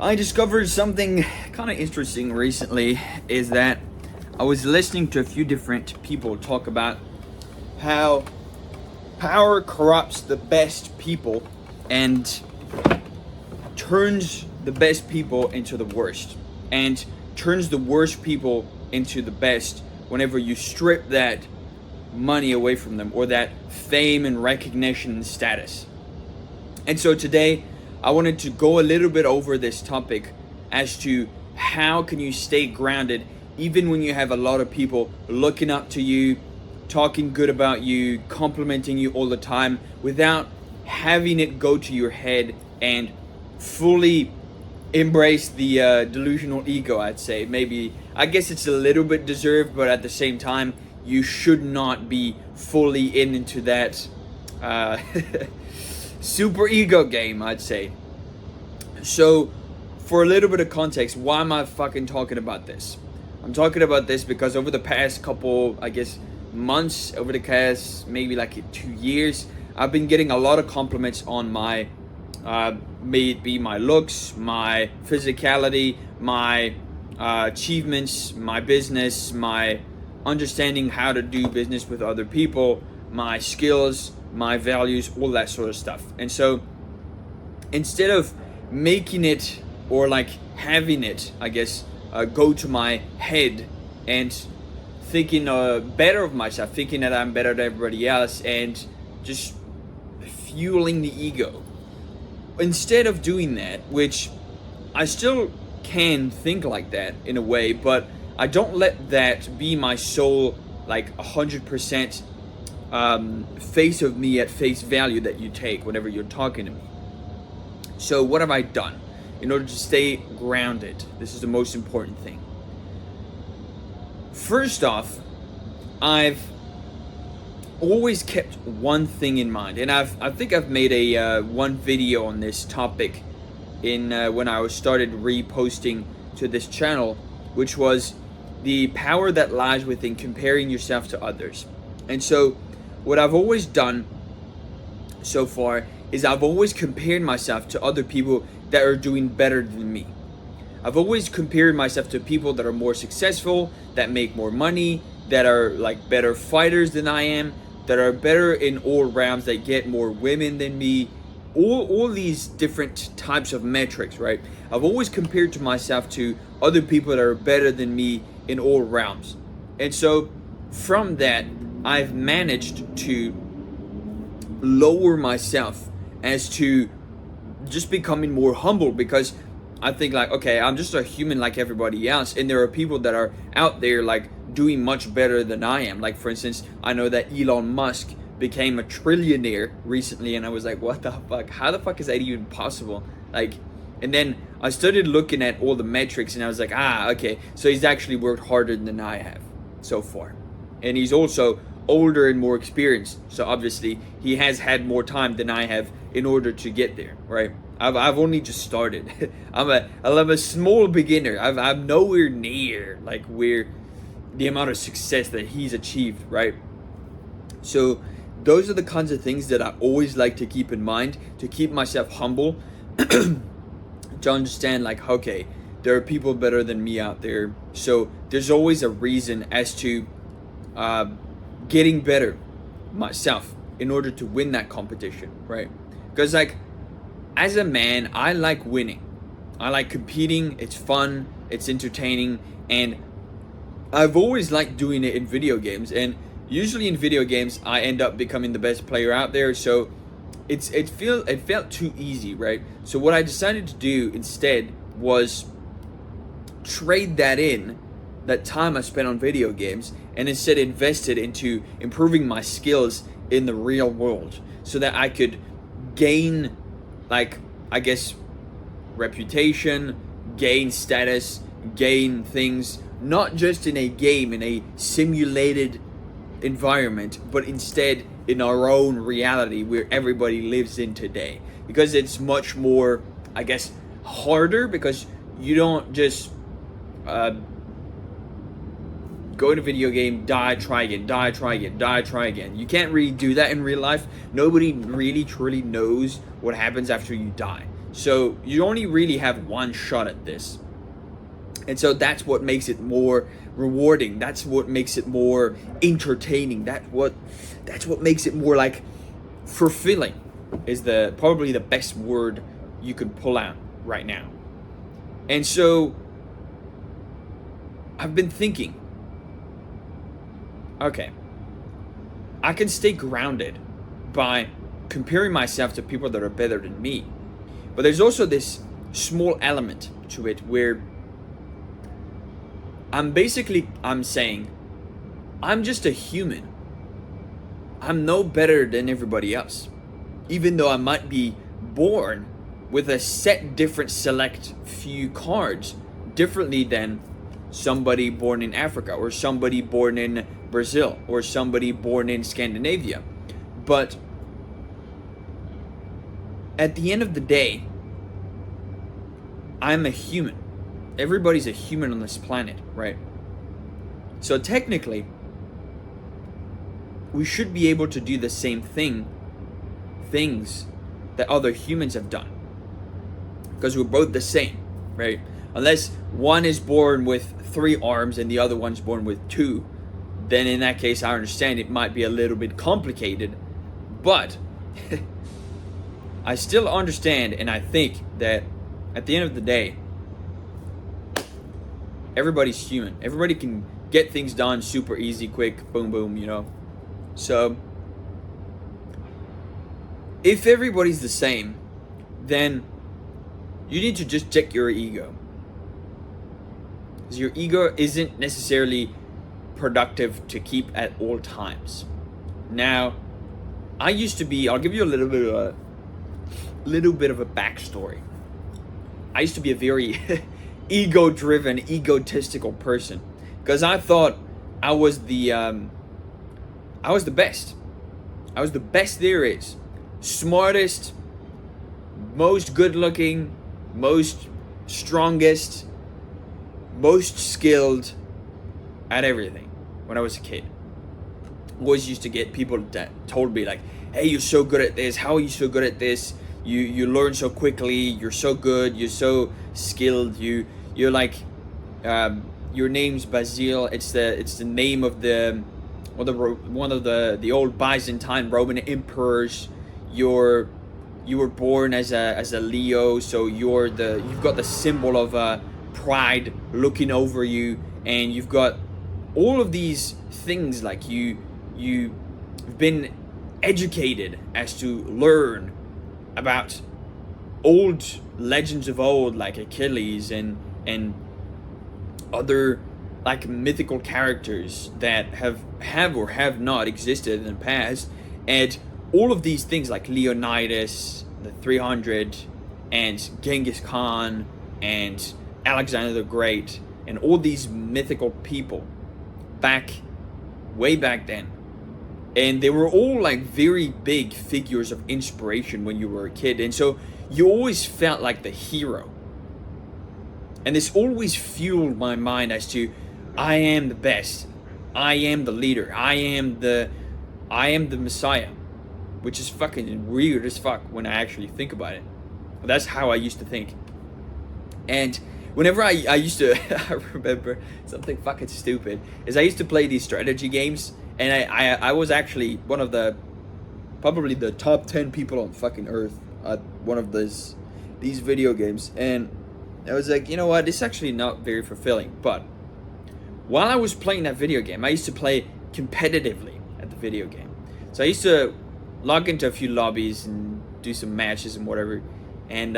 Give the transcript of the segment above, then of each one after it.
I discovered something kind of interesting recently, is that I was listening to a few different people talk about how power corrupts the best people and turns the best people into the worst, and turns the worst people into the best whenever you strip that money away from them, or that fame and recognition and status. And so today I wanted to go a little bit over this topic as to how can you stay grounded even when you have a lot of people looking up to you, talking good about you, complimenting you all the time, without having it go to your head and fully embrace the delusional ego. I'd say maybe, I guess it's a little bit deserved, but at the same time you should not be fully into that super ego game, I'd say. So for a little bit of context, why am I fucking talking about this? I'm talking about this because over the past couple, I guess, months, over the past maybe like 2 years, I've been getting a lot of compliments on my may it be my looks, my physicality, my achievements, my business, my understanding how to do business with other people, my skills, my values, all that sort of stuff. And so instead of making it, or like having it, I guess, go to my head and thinking better of myself, thinking that I'm better than everybody else, and just fueling the ego, instead of doing that, which I still can think like that in a way, but I don't let that be my sole, like 100% face of me at face value that you take whenever you're talking to me. So what have I done in order to stay grounded? This is the most important thing. First off, I've always kept one thing in mind, and I think I've made a one video on this topic in when I started reposting to this channel, which was the power that lies within comparing yourself to others. And so what I've always done so far is I've always compared myself to other people that are doing better than me. I've always compared myself to people that are more successful, that make more money, that are like better fighters than I am, that are better in all rounds, that get more women than me, all these different types of metrics, right? I've always compared to myself to other people that are better than me in all realms. And so from that, I've managed to lower myself as to just becoming more humble, because I think like, okay, I'm just a human like everybody else, and there are people that are out there like doing much better than I am. Like, for instance, I know that Elon Musk became a trillionaire recently, and I was like, what the fuck? How the fuck is that even possible? Like, and then I started looking at all the metrics, and I was like, okay, so he's actually worked harder than I have so far. And he's also older and more experienced, so obviously he has had more time than I have in order to get there, right? I've only just started. I'm a small beginner. I'm nowhere near like where the amount of success that he's achieved, right? So those are the kinds of things that I always like to keep in mind, to keep myself humble, to understand like, okay, there are people better than me out there, so there's always a reason as to getting better myself in order to win that competition, right? Because like, as a man, I like winning. I like competing. It's fun, it's entertaining, and I've always liked doing it in video games. And usually in video games, I end up becoming the best player out there. So it felt too easy, right? So what I decided to do instead was trade that time I spent on video games, and instead invested into improving my skills in the real world, so that I could gain, like, I guess, reputation, gain status, gain things, not just in a game, in a simulated environment, but instead in our own reality where everybody lives in today. Because it's much more, I guess, harder, because you don't just go in a video game, die, try again, die, try again, die, try again. You can't really do that in real life. Nobody really truly knows what happens after you die. So you only really have one shot at this. And so that's what makes it more rewarding. That's what makes it more entertaining. That's what makes it more like fulfilling is the probably the best word you could pull out right now. And so I've been thinking, okay, I can stay grounded by comparing myself to people that are better than me. But there's also this small element to it where I'm saying I'm just a human. I'm no better than everybody else. Even though I might be born with a select few cards differently than somebody born in Africa or somebody born in Brazil or somebody born in Scandinavia. But at the end of the day, I'm a human. Everybody's a human on this planet, right? So technically, we should be able to do the same things that other humans have done. Because we're both the same, right? Unless one is born with 3 arms and the other one's born with 2, then in that case, I understand it might be a little bit complicated. But I still understand, and I think that at the end of the day, everybody's human. Everybody can get things done super easy, quick, boom, boom, you know. So if everybody's the same, then you need to just check your ego. Because your ego isn't necessarily productive to keep at all times. Now, I'll give you a little bit of a backstory. I used to be a very ego-driven, egotistical person because I thought I was the best. I was the best there is. Smartest, most good-looking, most strongest, most skilled at everything when I was a kid. Always used to get people that told me like, hey, you're so good at this. How are you so good at this? You learn so quickly. You're so good. You're so skilled. You're like, your name's Basil. It's the name of one of the old Byzantine Roman emperors. You were born as a Leo, so you've got the symbol of pride looking over you, and you've got all of these things like you've been educated as to learn about old legends of old, like Achilles and other like mythical characters that have or have not existed in the past, and all of these things like Leonidas, the 300, and Genghis Khan, and Alexander the Great, and all these mythical people way back then. And they were all like very big figures of inspiration when you were a kid. And so you always felt like the hero. And this always fueled my mind as to, I am the best. I am the leader. I am the Messiah. Which is fucking weird as fuck when I actually think about it. But that's how I used to think. And whenever I used to, I remember something fucking stupid, is I used to play these strategy games, and I was actually one of probably the top 10 people on fucking earth at one of these video games. And I was like, you know what, it's actually not very fulfilling. But while I was playing that video game, I used to play competitively at the video game. So I used to log into a few lobbies and do some matches and whatever. And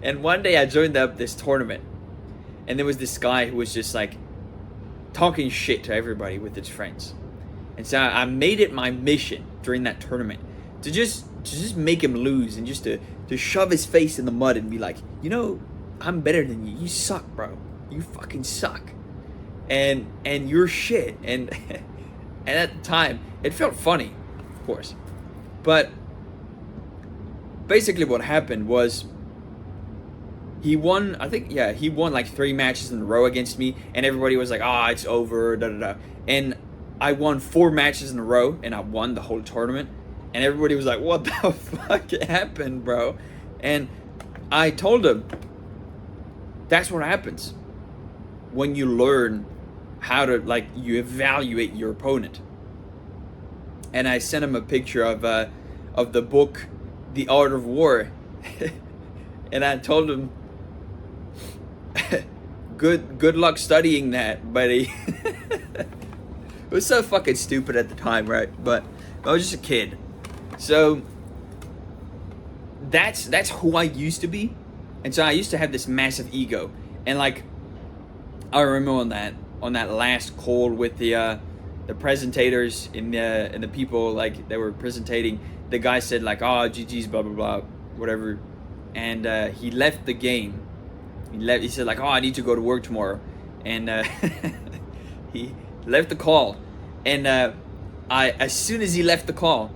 and one day I joined up this tournament, and there was this guy who was just like talking shit to everybody with his friends. And so I made it my mission during that tournament to just make him lose, and just to shove his face in the mud and be like, you know, I'm better than you. You suck, bro. You fucking suck. And you're shit. And and at the time, it felt funny, of course. But basically what happened was he won like 3 matches in a row against me, and everybody was like, it's over, da da da. And I won 4 matches in a row, and I won the whole tournament. And everybody was like, what the fuck happened, bro? And I told him, that's what happens when you learn how to, like, you evaluate your opponent. And I sent him a picture of the book, The Art of War. And I told him, good luck studying that, buddy. It was so fucking stupid at the time, right? But I was just a kid. So that's who I used to be. And so I used to have this massive ego. And like, I remember on that last call with the presentators and the people like that were presenting, the guy said like, oh, GG's, blah blah blah, whatever. And he left the game. He said like, oh, I need to go to work tomorrow. And he left the call. And as soon as he left the call,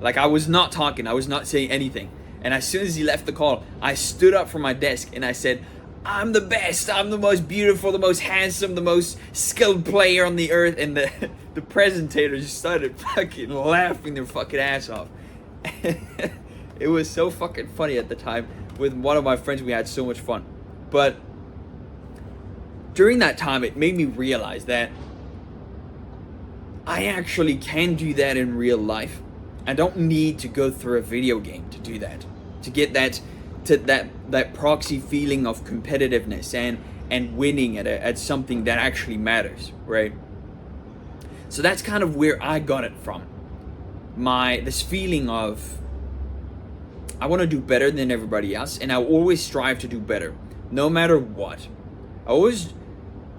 like, I was not talking, I was not saying anything. And as soon as he left the call, I stood up from my desk and I said, I'm the best, I'm the most beautiful, the most handsome, the most skilled player on the earth. And the presentator just started fucking laughing their fucking ass off. It was so fucking funny at the time. With one of my friends, we had so much fun. But during that time, it made me realize that I actually can do that in real life. I don't need to go through a video game to do that, to get that proxy feeling of competitiveness and winning at something that actually matters, right? So that's kind of where I got it from. This feeling of, I want to do better than everybody else, and I always strive to do better, no matter what. I always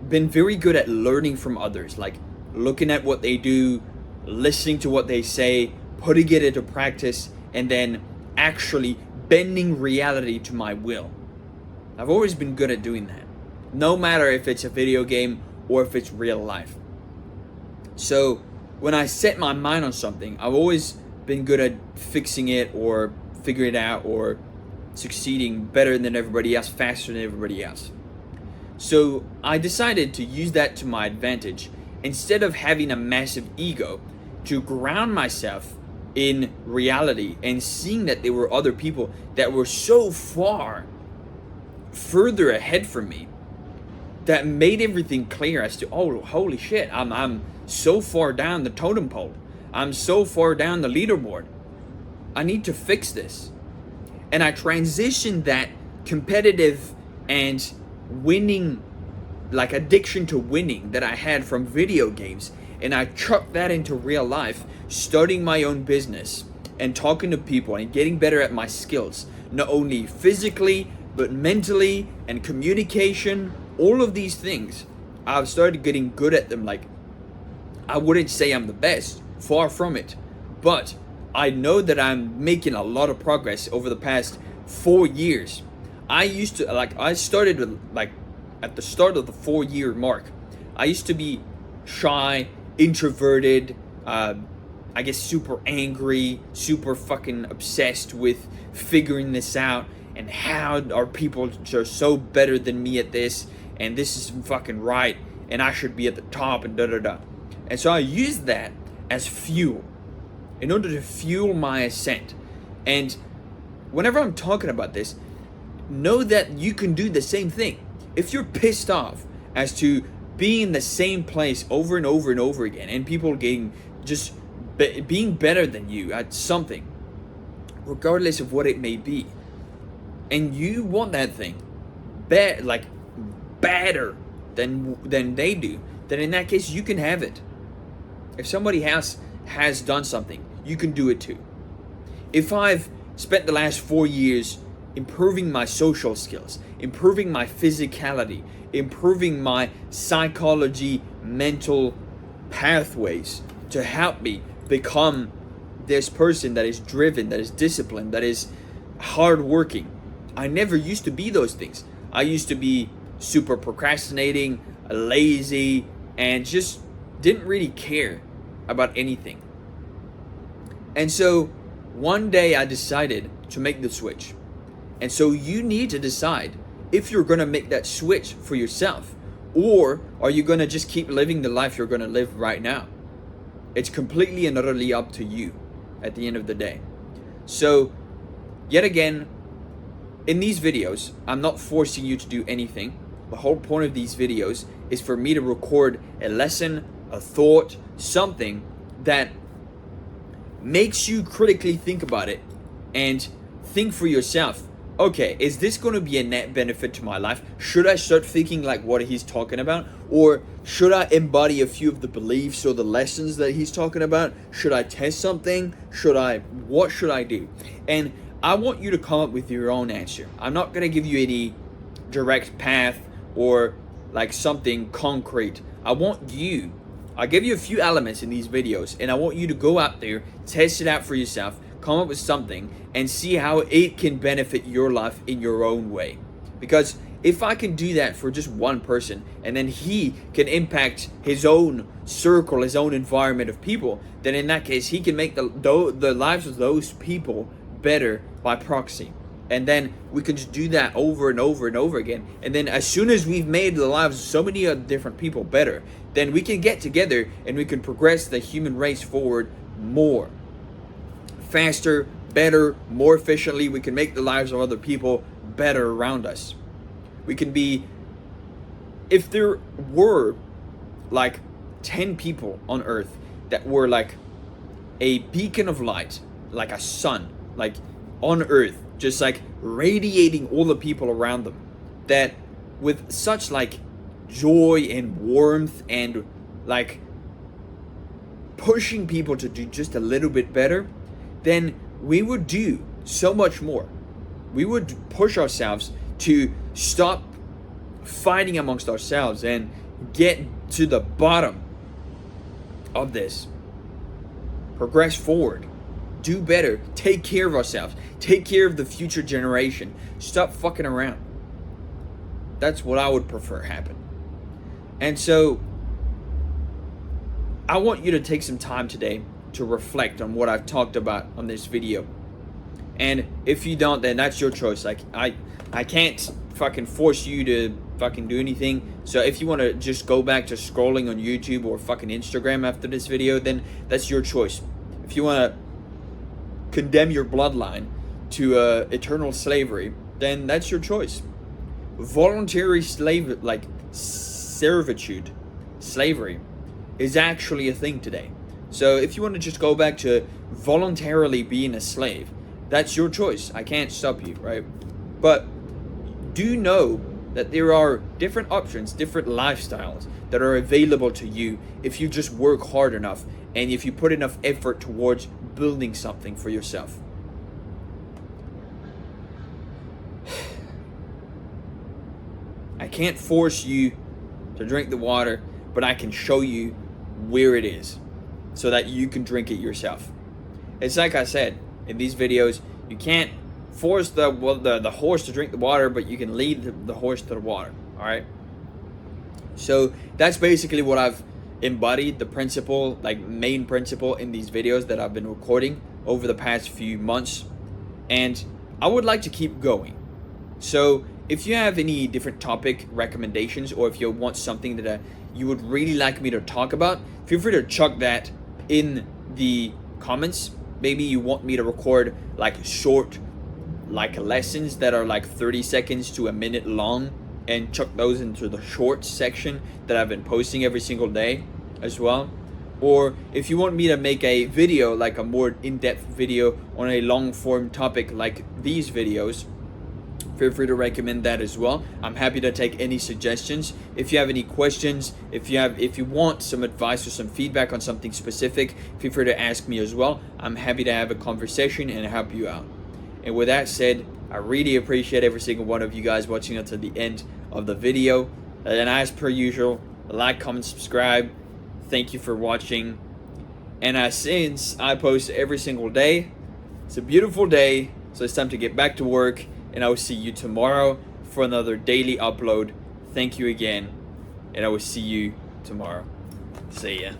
been very good at learning from others, like looking at what they do, listening to what they say, putting it into practice, and then actually bending reality to my will. I've always been good at doing that, no matter if it's a video game or if it's real life. So when I set my mind on something, I've always been good at fixing it or figuring it out or succeeding better than everybody else, faster than everybody else. So I decided to use that to my advantage. Instead of having a massive ego, to ground myself in reality and seeing that there were other people that were so far further ahead from me, that made everything clear as to, oh, holy shit, I'm so far down the totem pole. I'm so far down the leaderboard. I need to fix this. And I transitioned that competitive and winning, like addiction to winning that I had from video games, and I chucked that into real life, starting my own business and talking to people and getting better at my skills, not only physically but mentally and communication, all of these things. I've started getting good at them. Like, I wouldn't say I'm the best, far from it, but I know that I'm making a lot of progress over the past 4 years. I started with, like, at the start of the 4-year mark, I used to be shy, introverted, I guess super angry, super fucking obsessed with figuring this out and how are people are so better than me at this, and this is fucking right, and I should be at the top, and da-da-da. And so I used that as fuel in order to fuel my ascent. And whenever I'm talking about this, know that you can do the same thing. If you're pissed off as to being in the same place over and over and over again, and people getting just being better than you at something, regardless of what it may be, and you want that thing better than they do, then in that case you can have it. If somebody else has done something, you can do it too. If I've spent the last 4 years improving my social skills, improving my physicality, improving my psychology, mental pathways to help me become this person that is driven, that is disciplined, that is hardworking. I never used to be those things. I used to be super procrastinating, lazy, and just didn't really care about anything. And so one day I decided to make the switch. And so you need to decide if you're going to make that switch for yourself, or are you going to just keep living the life you're going to live right now? It's completely and utterly up to you at the end of the day. So yet again, in these videos, I'm not forcing you to do anything. The whole point of these videos is for me to record a lesson, a thought, something that makes you critically think about it and think for yourself, okay, is this going to be a net benefit to my life? Should I start thinking like what he's talking about? Or should I embody a few of the beliefs or the lessons that he's talking about? Should I test something? What should I do? And I want you to come up with your own answer. I'm not going to give you any direct path or like something concrete. I'll give you a few elements in these videos, and I want you to go out there, test it out for yourself, come up with something, and see how it can benefit your life in your own way. Because if I can do that for just one person, and then he can impact his own circle, his own environment of people, then in that case, he can make the lives of those people better by proxy. And then we can just do that over and over and over again. And then as soon as we've made the lives of so many other different people better, then we can get together and we can progress the human race forward more. Faster, better, more efficiently. We can make the lives of other people better around us. We can be, if there were like 10 people on earth that were like a beacon of light, like a sun, like on earth, just like radiating all the people around them, that with such like joy and warmth and like pushing people to do just a little bit better, then we would do so much more. We would push ourselves to stop fighting amongst ourselves and get to the bottom of this. Progress forward. Do better. Take care of ourselves. Take care of the future generation. Stop fucking around. That's what I would prefer happen. And so I want you to take some time today to reflect on what I've talked about on this video. And if you don't, then that's your choice. Like I can't fucking force you to fucking do anything. So if you want to just go back to scrolling on YouTube or fucking Instagram after this video, then that's your choice. If you want to condemn your bloodline to eternal slavery, then that's your choice. Voluntary servitude, slavery, is actually a thing today. So if you want to just go back to voluntarily being a slave, that's your choice. I can't stop you, right? But do know that there are different options, different lifestyles that are available to you if you just work hard enough and if you put enough effort towards building something for yourself. I can't force you to drink the water, but I can show you where it is so that you can drink it yourself. It's like I said in these videos, you can't force the horse to drink the water, but you can lead the horse to the water. All right. So that's basically what I've embodied, the principle, like main principle in these videos that I've been recording over the past few months, and I would like to keep going. So if you have any different topic recommendations, or if you want something that you would really like me to talk about, feel free to chuck that in the comments. Maybe you want me to record like short like lessons that are like 30 seconds to a minute long and chuck those into the shorts section that I've been posting every single day as well. Or if you want me to make a video, like a more in-depth video on a long form topic like these videos, feel free to recommend that as well. I'm happy to take any suggestions. If you have any questions, if you want some advice or some feedback on something specific, feel free to ask me as well. I'm happy to have a conversation and help you out. And with that said, I really appreciate every single one of you guys watching until the end of the video. And as per usual, like, comment, subscribe. Thank you for watching. And since I post every single day, it's a beautiful day, so it's time to get back to work. And I will see you tomorrow for another daily upload. Thank you again, and I will see you tomorrow. See ya.